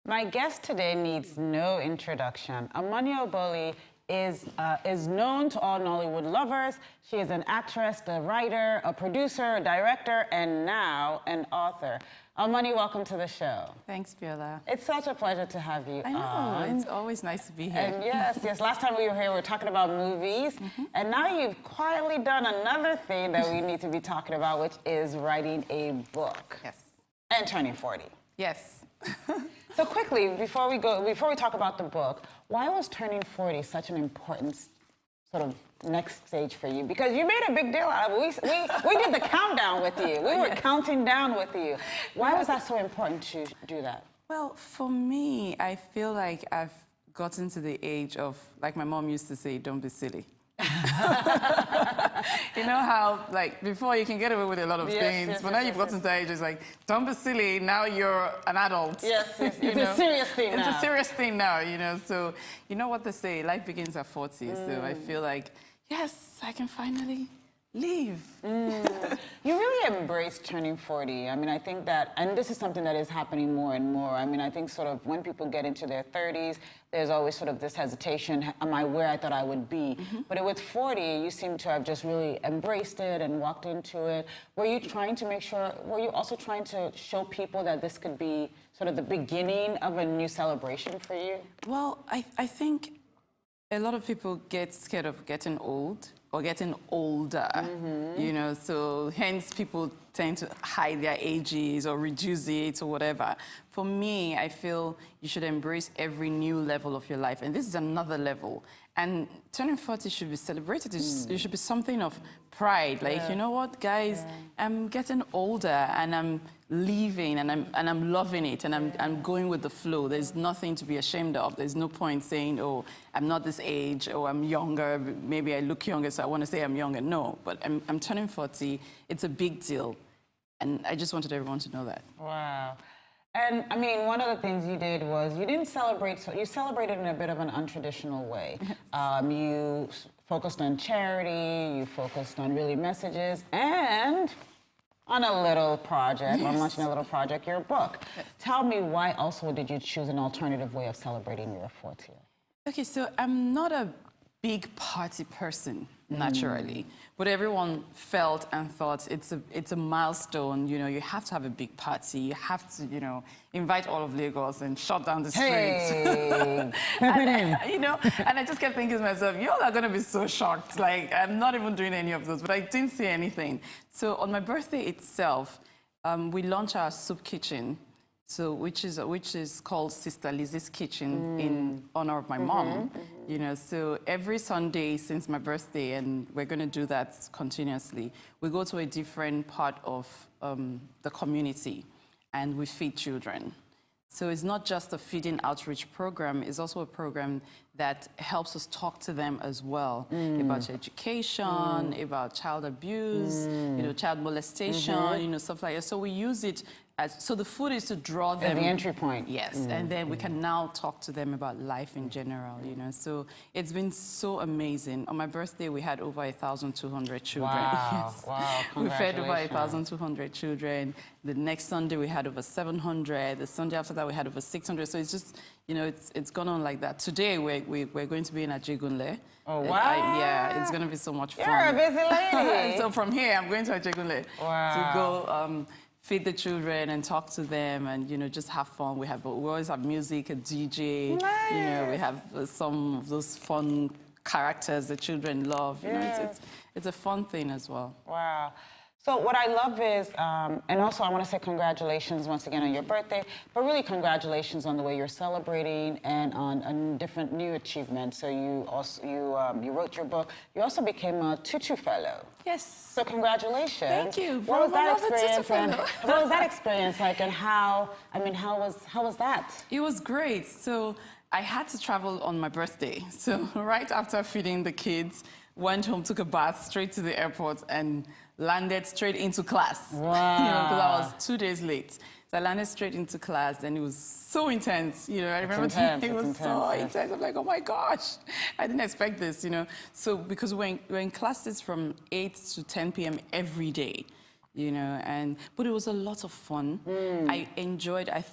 My guest today needs no introduction. Omoni Oboli is known to all Nollywood lovers. She is an actress, a writer, a producer, a director, and now an author. Omoni, welcome to the show. Thanks, Viola. It's such a pleasure to have you I know, on. it's always nice to be here. And yes, last time we were here, we were talking about movies, and now you've quietly done another thing that we need to be talking about, which is writing a book. Yes. And turning 40. Yes. So quickly, before we talk about the book, why was turning 40 such an important sort of next stage for you? Because you made a big deal out of it. We did the countdown with you. We were counting down with you. Why was that so important to do that? Well, for me, I feel like I've gotten to the age of, like my mom used to say, don't be silly. You know how, like, before you can get away with a lot of things, but now you've gotten to that age, it's like, don't be silly, now you're an adult. Yes, it's a serious thing now. It's a serious thing now, you know, so you know what they say, life begins at 40, so I feel like, yes, I can finally leave. You really embraced turning 40. I mean, I think that, and this is something that is happening more and more. I mean, I think sort of when people get into their 30s, there's always sort of this hesitation, am I where I thought I would be? But with 40, you seem to have just really embraced it and walked into it. Were you also trying to show people that this could be sort of the beginning of a new celebration for you? Well, I think a lot of people get scared of getting old or getting older, you know, so hence people tend to hide their ages or reduce it or whatever. For me, I feel you should embrace every new level of your life, and this is another level. And turning 40 should be celebrated. It should be something of pride. Like, you know what, guys, I'm getting older and I'm leaving and I'm loving it and I'm going with the flow. There's nothing to be ashamed of. There's no point saying, oh, I'm not this age, or I'm younger, maybe I look younger, so I want to say I'm younger. No, but I'm turning 40. It's a big deal. And I just wanted everyone to know that. Wow. And I mean, one of the things you did was you didn't celebrate, so you celebrated in a bit of an untraditional way. You focused on charity, you focused on really messages, and on a little project, or launching a little project, your book. Tell me, why also did you choose an alternative way of celebrating your 40th? Okay, so I'm not a big party person, naturally. But everyone felt and thought it's a milestone, you know, you have to have a big party, you have to, you know, invite all of Lagos and shut down the streets. You know, and I just kept thinking to myself, you all are going to be so shocked, like, I'm not even doing any of those, but I didn't see anything. So on my birthday itself, we launched our soup kitchen, so which is called Sister Lizzies Kitchen in honor of my mom. You know, so every Sunday since my birthday, and we're going to do that continuously, we go to a different part of the community and we feed children. So it's not just a feeding outreach program, it's also a program that helps us talk to them as well about education, about child abuse, you know, child molestation, you know, stuff like that. So we use it so the food is to draw them. As the entry point. Yes, and then we can now talk to them about life in general, you know. So it's been so amazing. On my birthday, we had over 1,200 children. Wow, wow, we fed over 1,200 children. The next Sunday, we had over 700. The Sunday after that, we had over 600. So it's just, you know, it's gone on like that. Today, we're going to be in Ajegunle. Oh, wow. Yeah, it's going to be so much fun. You're a busy lady. So from here, I'm going to Ajegunle to go feed the children and talk to them and, you know, just have fun. We always have music, a DJ. Nice. You know, we have some of those fun characters the children love. You know, it's a fun thing as well. Wow. So what I love is, and also I want to say congratulations once again on your birthday, but really congratulations on the way you're celebrating and on different new achievements. So you wrote your book. You also became a Tutu Fellow. Yes. So congratulations. Thank you. What was that experience? And what was that experience like? And how was that? It was great. So I had to travel on my birthday. So right after feeding the kids, went home, took a bath, straight to the airport, and landed straight into class. Wow. You know, because I was 2 days late. So I landed straight into class, and it was so intense. You know, I remember it was so intense. I'm like, oh my gosh, I didn't expect this, you know. So because we're in classes from 8 to 10 p.m. every day. you know, but it was a lot of fun. I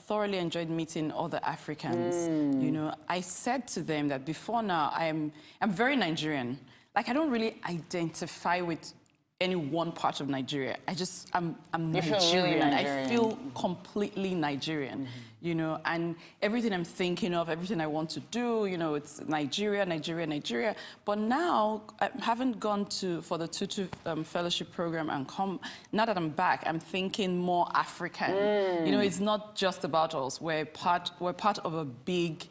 thoroughly enjoyed meeting other Africans. You know, I said to them that before now, I'm very Nigerian. Like, I don't really identify with any one part of Nigeria. I'm You Nigerian. feel really Nigerian. I feel completely Nigerian, you know, and everything I'm thinking of, everything I want to do, you know, it's Nigeria, Nigeria, Nigeria. But now, I haven't gone for the Tutu fellowship program and now that I'm back, I'm thinking more African. You know, it's not just about us. We're part of a big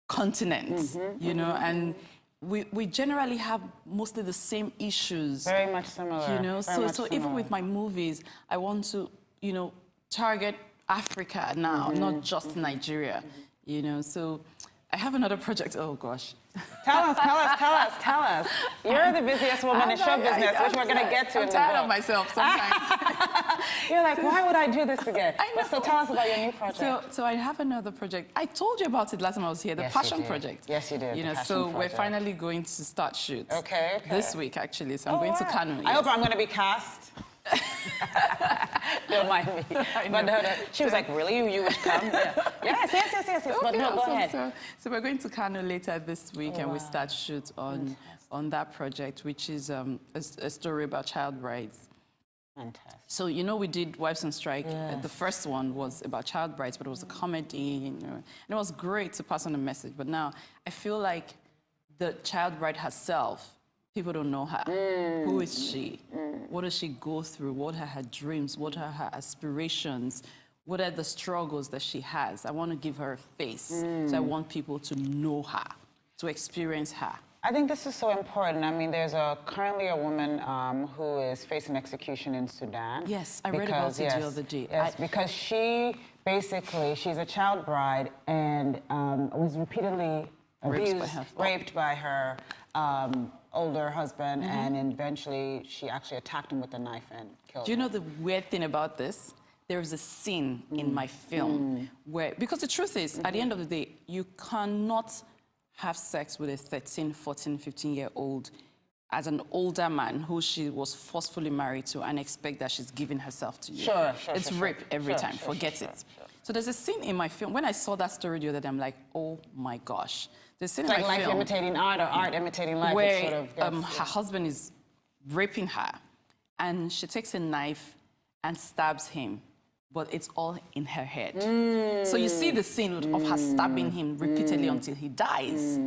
continent, you know, and we generally have mostly the same issues. Very much similar. You know, so even with my movies, I want to, you know, target Africa now, not just Nigeria. You know, so I have another project. Oh gosh. Tell us. You're the busiest woman in show business, which we're going to get to in the book. I'm tired of myself sometimes. You're like, why would I do this again? I know. So tell us about your new project. So I have another project. I told you about it last time I was here, the Passion Project. Yes, you did. You know, so we're finally going to start shoots. Okay. This week, actually. So I'm going to Kano. I hope I'm going to be cast. Don't mind me. But no, she was like, really? You would come? Yeah. Yes. But no, go ahead. So we're going to Kano later this week, and we start shoot on that project, which is a story about child brides. Fantastic. So, you know, we did Wives on Strike. The first one was about child brides, but it was a comedy, you know. And it was great to pass on a message. But now I feel like the child bride herself, people don't know her. Who is she? What does she go through? What are her dreams? What are her aspirations? What are the struggles that she has? I want to give her a face. So I want people to know her, to experience her. I think this is so important. I mean, there's currently a woman who is facing execution in Sudan. Yes, I read about it the other day. Yes, because she's a child bride and was repeatedly raped by her older husband, and eventually she actually attacked him with a knife and killed him. Do you know the weird thing about this? There is a scene in my film where, because the truth is, at the end of the day, you cannot have sex with a 13, 14, 15-year-old as an older man who she was forcefully married to and expect that she's giving herself to you. It's rape every time. Forget it. So there's a scene in my film. When I saw that story the other day, I'm like, oh my gosh. There's a scene in my film. Like life imitating art or art imitating life. Where her husband is raping her and she takes a knife and stabs him. But it's all in her head. So you see the scene of her stabbing him repeatedly until he dies.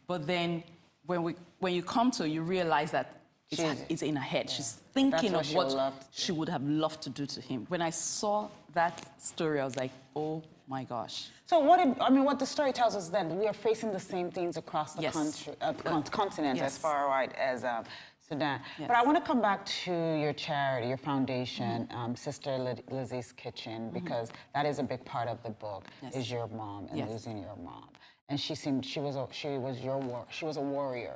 But then when you come to it, you realize that it's in her head. She's thinking of what she would have loved to do to him. When I saw that story, I was like, oh my gosh. So what the story tells us that we are facing the same things across the continent as far right as Sudan. But I want to come back to your charity, your foundation, Sister Lizzie's Kitchen, because that is a big part of the book, is your mom and losing your mom. And she was a warrior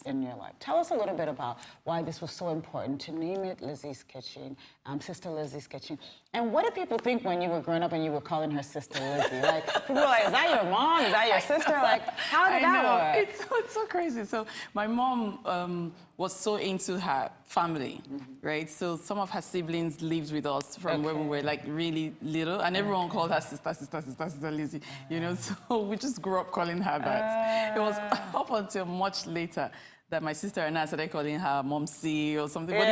in your life. Tell us a little bit about why this was so important to name it Lizzie's Kitchen, Sister Lizzie's Kitchen. And what did people think when you were growing up and you were calling her Sister Lizzie? Like, people were like, is that your mom? Is that your sister? Like, how did that work? It's so crazy. So my mom was so into her family, right? So some of her siblings lived with us from when we were like really little, and everyone called her Sister Lizzie, you know? So we just grew up calling her that. It was up until much later that my sister and I started calling her Momsy or something. But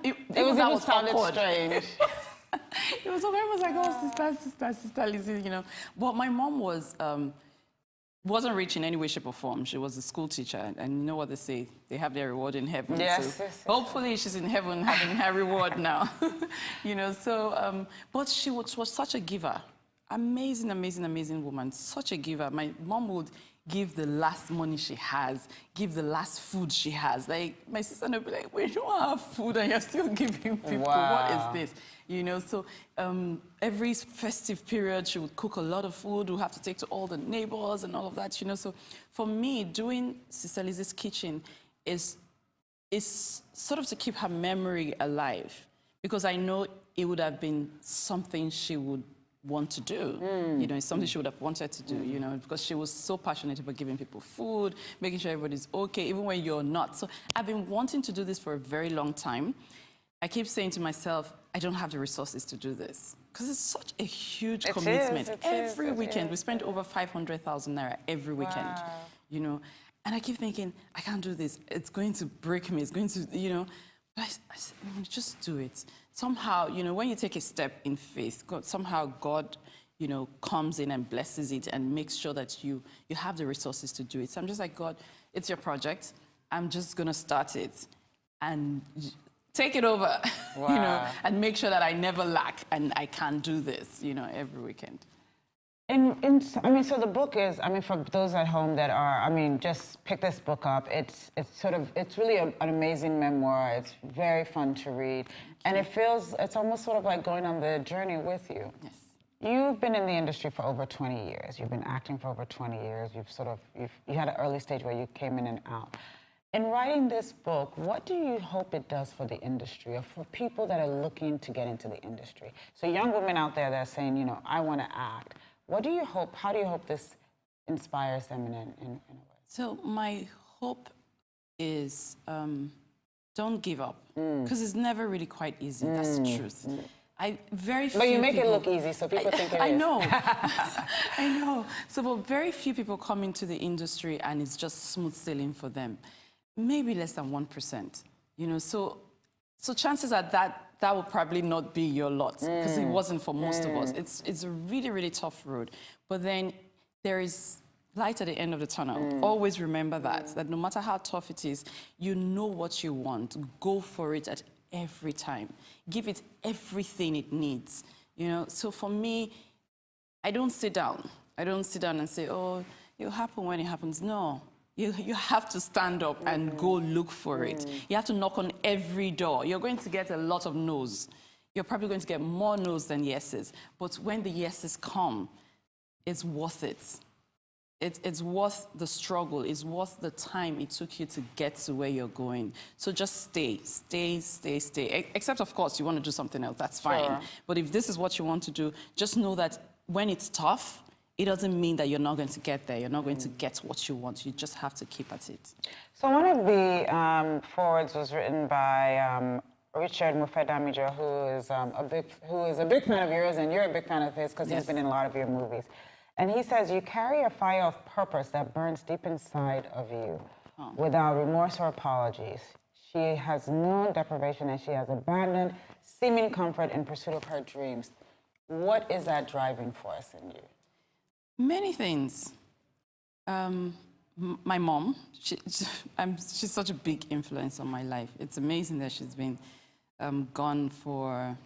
it was even sounded strange. It was like, oh, Sister Lizzie, you know. But my mom wasn't rich in any way, shape, or form. She was a school teacher, and you know what they say, they have their reward in heaven. Hopefully she's in heaven having her reward now. You know, so, but she was such a giver. Amazing, amazing, amazing woman, such a giver. My mom would give the last money she has, give the last food she has. Like, my sister would be like, we don't have food and you're still giving people, what is this? You know, so every festive period, she would cook a lot of food. We'll have to take to all the neighbors and all of that, you know. So for me, doing Sister Lizzie's Kitchen is sort of to keep her memory alive, because I know it would have been something she would want to do. You know, it's something she would have wanted to do, you know, because she was so passionate about giving people food, making sure everybody's okay, even when you're not. So I've been wanting to do this for a very long time. I keep saying to myself, I don't have the resources to do this. Because it's such a huge It commitment. is, it Every is, weekend, we spend over 500,000 naira every weekend, Wow. you know. And I keep thinking, I can't do this. It's going to break me. It's going to, you know. But I said, just do it. Somehow, you know, when you take a step in faith, somehow God, you know, comes in and blesses it and makes sure that you have the resources to do it. So I'm just like, God, it's your project. I'm just going to start it and take it over, Wow. you know, and make sure that I never lack and I can do this, you know, every weekend. I mean, so the book is, I mean, for those at home that are, I mean, just pick this book up. It's really an amazing memoir. It's very fun to read. And it's almost sort of like going on the journey with you. Yes. You've been in the industry for over 20 years. You've been acting for over 20 years. You had an early stage where you came in and out. In writing this book, what do you hope it does for the industry or for people that are looking to get into the industry? So young women out there that are saying, you know, I want to act. How do you hope this inspires them in a way? So my hope is don't give up, because it's never really quite easy. That's the truth. But you make it look easy, so people think it is. I know, I know. So, but very few people come into the industry and it's just smooth sailing for them. Maybe less than 1%. You know, so chances are that will probably not be your lot, because it wasn't for most of us. It's a really, really tough road. But then there is light at the end of the tunnel. Always remember that no matter how tough it is, you know what you want. Go for it at every time. Give it everything it needs. You know, so for me, I don't sit down. I don't sit down and say, oh, it'll happen when it happens. No. You have to stand up and go look for it. You have to knock on every door. You're going to get a lot of no's. You're probably going to get more no's than yeses. But when the yeses come, it's worth it. It's worth the struggle. It's worth the time it took you to get to where you're going. So just stay. Except, of course, you want to do something else. That's fine. Sure. But if this is what you want to do, just know that when it's tough, it doesn't mean that you're not going to get there. You're not going to get what you want. You just have to keep at it. So one of the forwards was written by Richard Mufedamijo, who is a big fan of yours, and you're a big fan of his because he's been in a lot of your movies. And he says, you carry a fire of purpose that burns deep inside of you without remorse or apologies. She has known deprivation and she has abandoned seeming comfort in pursuit of her dreams. What is that driving force in you? Many things. My mom, she's such a big influence on my life. It's amazing that she's been gone for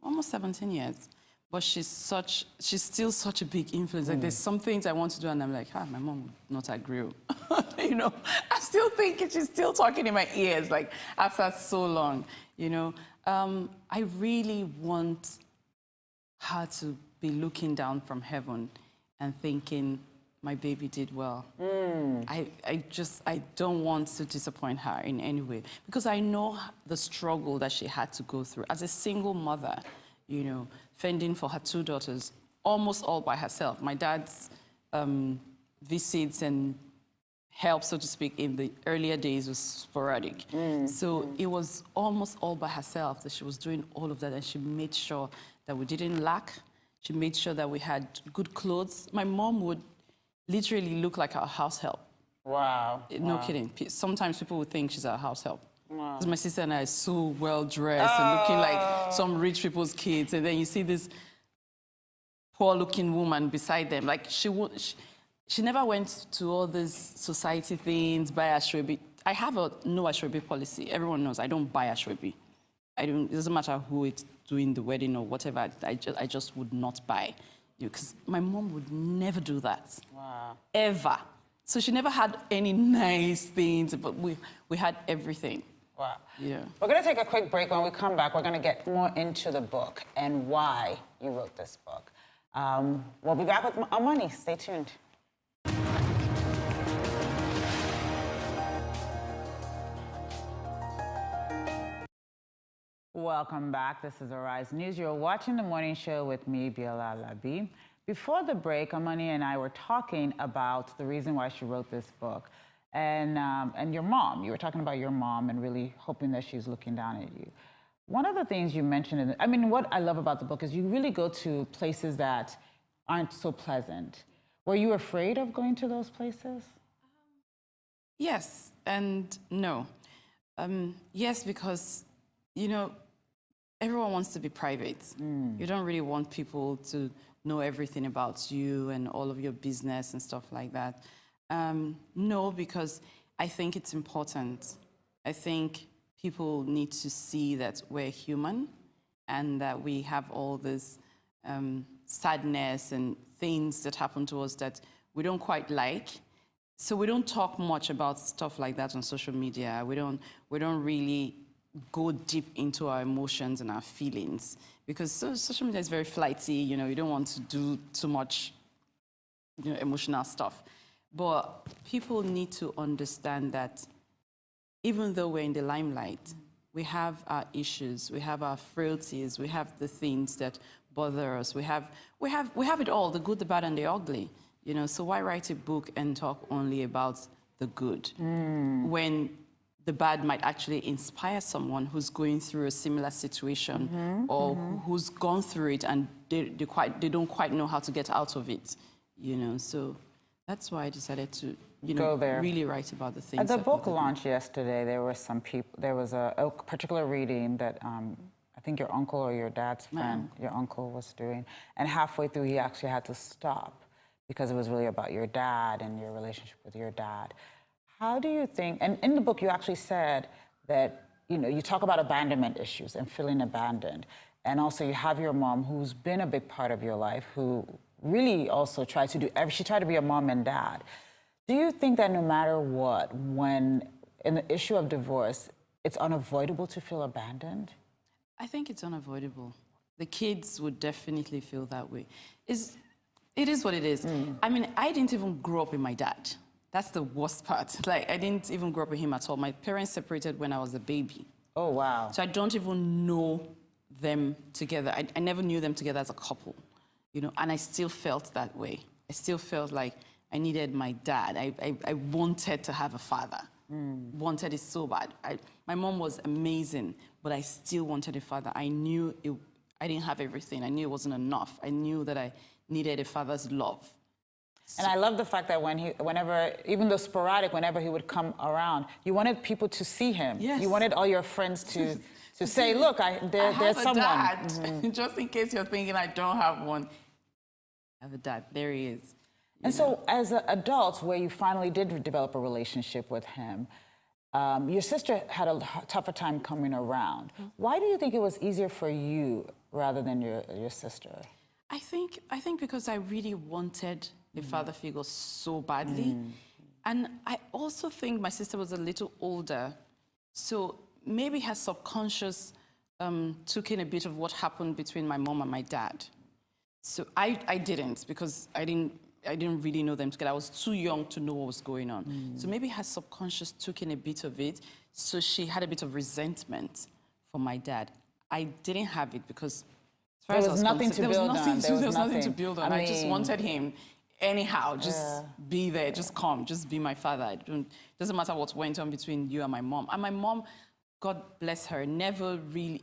almost 17 years. But she's still such a big influence. Like, there's some things I want to do, and I'm like, my mom would not agree. You know, I still think she's still talking in my ears, like, after so long, you know. I really want her to be looking down from heaven and thinking, my baby did well. I don't want to disappoint her in any way, because I know the struggle that she had to go through as a single mother, you know, fending for her two daughters, almost all by herself. My dad's visits and help, so to speak, in the earlier days was sporadic. So it was almost all by herself that she was doing all of that, and she made sure that we didn't lack. She made sure that we had good clothes. My mom would literally look like our house help. Wow. No kidding. Sometimes people would think she's our house help. Because my sister and I are so well dressed and looking like some rich people's kids, and then you see this poor-looking woman beside them. Like, she never went to all these society things, buy ashwebi. I have a no ashwebi policy. Everyone knows I don't buy ashwebi. It doesn't matter who it's doing the wedding or whatever. I just would not buy, because my mom would never do that. Wow. Ever. So she never had any nice things, but we had everything. Wow. Yeah. We're going to take a quick break. When we come back, we're going to get more into the book and why you wrote this book. We'll be back with Omoni. Stay tuned. Welcome back. This is Arise News. You're watching The Morning Show with me, Biola Labi. Before the break, Omoni and I were talking about the reason why she wrote this book. And your mom, you were talking about your mom and really hoping that she's looking down at you. One of the things you mentioned, I mean, what I love about the book is you really go to places that aren't so pleasant. Were you afraid of going to those places? Yes and no. Yes, because, you know, everyone wants to be private. You don't really want people to know everything about you and all of your business and stuff like that. No, because I think it's important. I think people need to see that we're human and that we have all this sadness and things that happen to us that we don't quite like. So we don't talk much about stuff like that on social media. We don't really go deep into our emotions and our feelings because social media is very flighty. You know, you don't want to do too much, you know, emotional stuff. But people need to understand that even though we're in the limelight, we have our issues, we have our frailties, we have the things that bother us. We have it all, the good, the bad, and the ugly. You know, so why write a book and talk only about the good when the bad might actually inspire someone who's going through a similar situation or who's gone through it and they don't quite know how to get out of it. You know, so that's why I decided to, you know, really write about the things. At the book launch yesterday, there were some people. There was a particular reading that I think your uncle or your dad's friend, your uncle, was doing, and halfway through he actually had to stop because it was really about your dad and your relationship with your dad. How do you think? And in the book, you actually said that, you know, you talk about abandonment issues and feeling abandoned, and also you have your mom, who's been a big part of your life, who really also tried to do. She tried to be a mom and dad. Do you think that no matter what, when in the issue of divorce, it's unavoidable to feel abandoned? I think it's unavoidable. The kids would definitely feel that way. It is what it is. I mean, I didn't even grow up with my dad. That's the worst part. Like, I didn't even grow up with him at all. My parents separated when I was a baby. Oh, wow. So I don't even know them together. I never knew them together as a couple, you know, and I still felt that way. I still felt like I needed my dad. I wanted to have a father. Wanted it so bad. My mom was amazing, but I still wanted a father. I knew I didn't have everything. I knew it wasn't enough. I knew that I needed a father's love. And I love the fact that whenever, even though sporadic, whenever he would come around, you wanted people to see him. Yes. You wanted all your friends to say, look, there's someone. I have a dad. Just in case you're thinking I don't have one. I have a dad. There he is. And so as adults, where you finally did develop a relationship with him, your sister had a tougher time coming around. Why do you think it was easier for you rather than your sister? I think because I really wanted a father figure so badly. And I also think my sister was a little older, so maybe her subconscious took in a bit of what happened between my mom and my dad. So I didn't, because I didn't really know them together. I was too young to know what was going on. So maybe her subconscious took in a bit of it, so she had a bit of resentment for my dad. I didn't have it because there was nothing to build on. There was nothing to build on. I just wanted him anyhow, just be there, just come, just be my father. Doesn't matter what went on between you and my mom. And my mom, God bless her,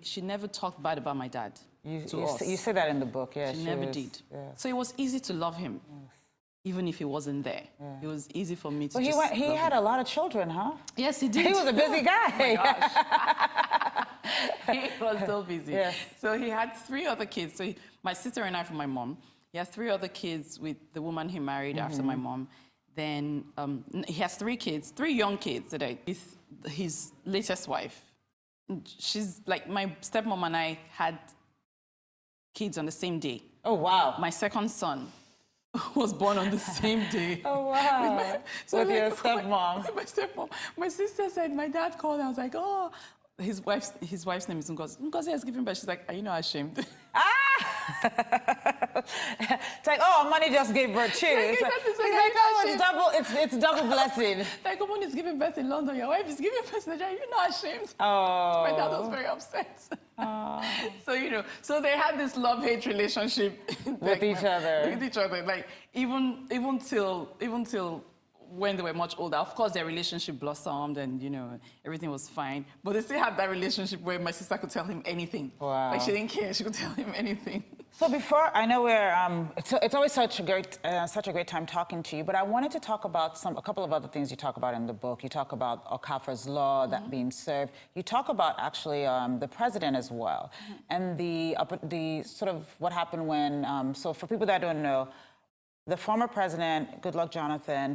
she never talked bad about my dad to us. You said that in the book, yeah. She never did. Yeah. So it was easy to love him, even if he wasn't there. Yeah. It was easy for me to he had a lot of children, huh? Yes, he did. He was a busy guy. Oh my gosh. He was so busy. Yes. So he had 3 other kids. So my sister and I from my mom. He has 3 other kids with the woman he married after my mom. Then he has 3 kids, 3 young kids today, with his latest wife. She's like, my stepmom and I had kids on the same day. Oh, wow. My second son was born on the same day. Oh, wow. With your stepmom. My stepmom. My sister said, my dad called, and I was like, oh. His wife's name is Ngozi. Ngozi has given birth. She's like, are you not ashamed? It's like, oh, Omoni just gave birth too. It's double blessing. Like, Omoni is giving birth in London. Your wife is giving birth in Nigeria. You're not ashamed. Oh. My dad was very upset. So, you know, so they had this love-hate relationship with each other. With each other. Like, even till when they were much older. Of course, their relationship blossomed and, you know, everything was fine. But they still had that relationship where my sister could tell him anything. Wow. Like, she didn't care. She could tell him anything. So before, I know we're, it's always such a great time talking to you, but I wanted to talk about a couple of other things you talk about in the book. You talk about Okafor's law that being served. You talk about actually the president as well, and the sort of what happened when, so for people that don't know, the former president, Goodluck Jonathan,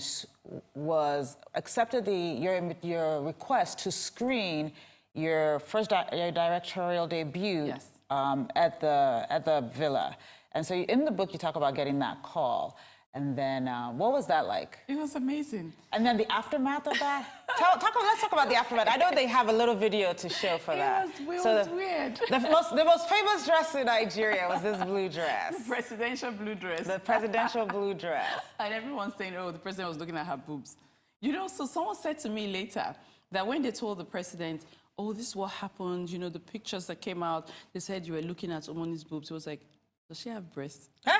was accepted your request to screen your first your directorial debut. Yes. At the villa. And so in the book, you talk about getting that call. And then what was that like? It was amazing. And then the aftermath of that? Let's talk about the aftermath. I know they have a little video to show for that. It was weird. The most famous dress in Nigeria was this blue dress. The presidential blue dress. The presidential blue dress. And everyone's saying, oh, the president was looking at her boobs. You know, so someone said to me later that when they told the president, oh, this is what happened, you know, the pictures that came out, they said you were looking at Omoni's boobs. It was like, does she have breasts? So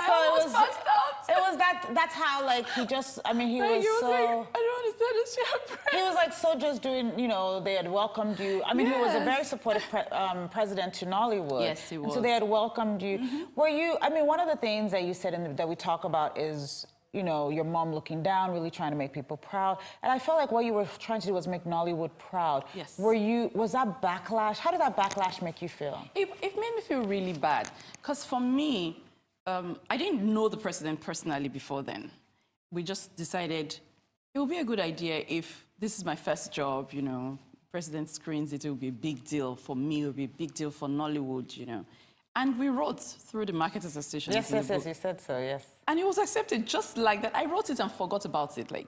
it was that's how, like, he just, I mean, he was so... Like, I don't understand, does she have breasts? He was like so just doing, you know, they had welcomed you. I mean, he was a very supportive president to Nollywood. Yes, he was. And so they had welcomed you. Were you, I mean, one of the things that you said that we talk about is, you know, your mom looking down, really trying to make people proud. And I felt like what you were trying to do was make Nollywood proud. Yes. Was that backlash? How did that backlash make you feel? It made me feel really bad. Because for me, I didn't know the president personally before then. We just decided it would be a good idea if this is my first job, you know, president screens it, will be a big deal for me, it will be a big deal for Nollywood, you know. And we wrote through the Marketers Association. Yes, you said so, yes. And it was accepted just like that. I wrote it and forgot about it. Like,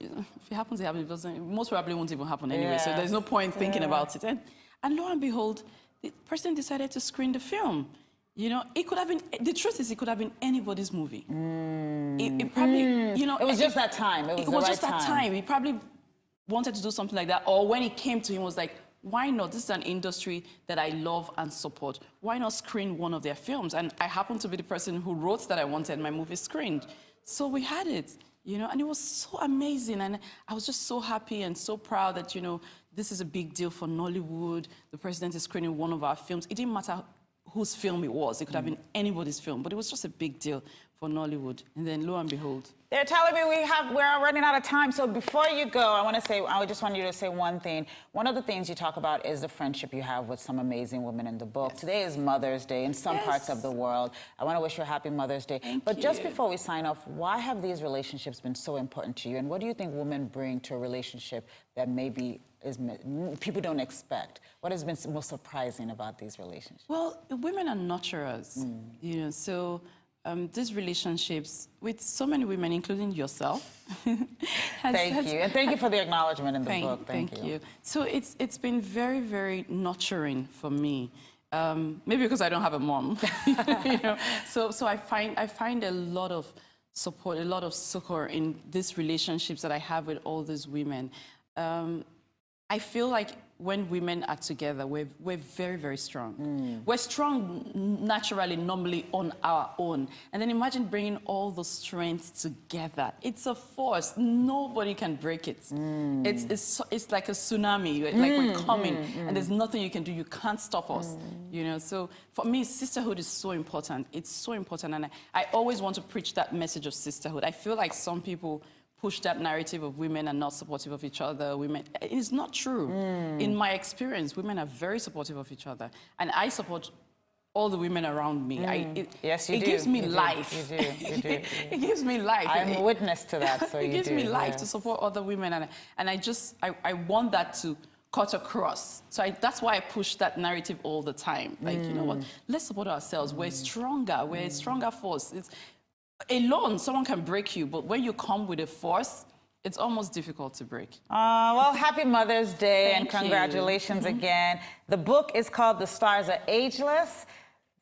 you know, if it happens, it happens. If it doesn't, most probably won't even happen anyway. So there's no point thinking about it. And lo and behold, the president decided to screen the film. You know, it could have been, the truth is, it could have been anybody's movie. It probably, you know. It was just that time. It was just that time. He probably wanted to do something like that. Or when it came to him, was like, why not? This is an industry that I love and support. Why not screen one of their films? And I happened to be the person who wrote that I wanted my movie screened. So we had it, you know, and it was so amazing. And I was just so happy and so proud that, you know, this is a big deal for Nollywood. The president is screening one of our films. It didn't matter whose film it was. It could have been anybody's film, but it was just a big deal for Nollywood. And then lo and behold. They're telling me we're running out of time. So before you go, I just want you to say one thing. One of the things you talk about is the friendship you have with some amazing women in the book. Yes. Today is Mother's Day in some parts of the world. I want to wish you a happy Mother's Day. Thank but you. Just before we sign off, why have these relationships been so important to you? And what do you think women bring to a relationship that maybe people don't expect? What has been most surprising about these relationships? Well, women are nurturers, you know, so these relationships with so many women, including yourself. Thank you. And thank you for the acknowledgement in the book. Thank you. So it's been very, very nurturing for me. Maybe because I don't have a mom, you know. So I find a lot of support, a lot of succor in these relationships that I have with all these women. I feel like when women are together, we're very, very strong. We're strong naturally, normally on our own. And then imagine bringing all those strengths together. It's a force. Nobody can break it. It's like a tsunami, like we're coming, and there's nothing you can do. You can't stop us, you know? So for me, sisterhood is so important. It's so important, and I always want to preach that message of sisterhood. I feel like some people push that narrative of women are not supportive of each other. Women, it is not true. In my experience, women are very supportive of each other. And I support all the women around me. Yes, you do. It gives me life. You do. It gives me life. I'm a witness to that, so it gives me life to support other women. And I want that to cut across. So that's why I push that narrative all the time. Like, you know what, let's support ourselves. We're stronger. We're a stronger force. Alone, someone can break you, but when you come with a force, it's almost difficult to break. Well, happy Mother's Day and Thank congratulations again. The book is called The Stars Are Ageless,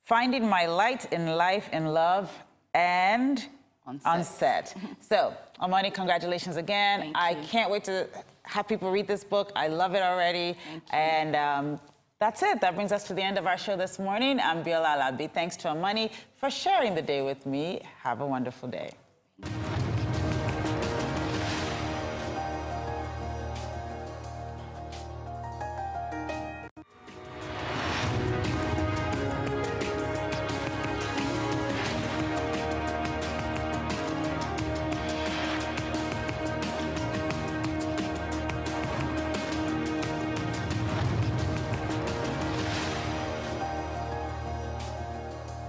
Finding My Light in Life and Love and on set. So, Omoni, congratulations again. I can't wait to have people read this book. I love it already. Thank you. And That's it. That brings us to the end of our show this morning. I'm Biola Alabi. Thanks to Omoni for sharing the day with me. Have a wonderful day.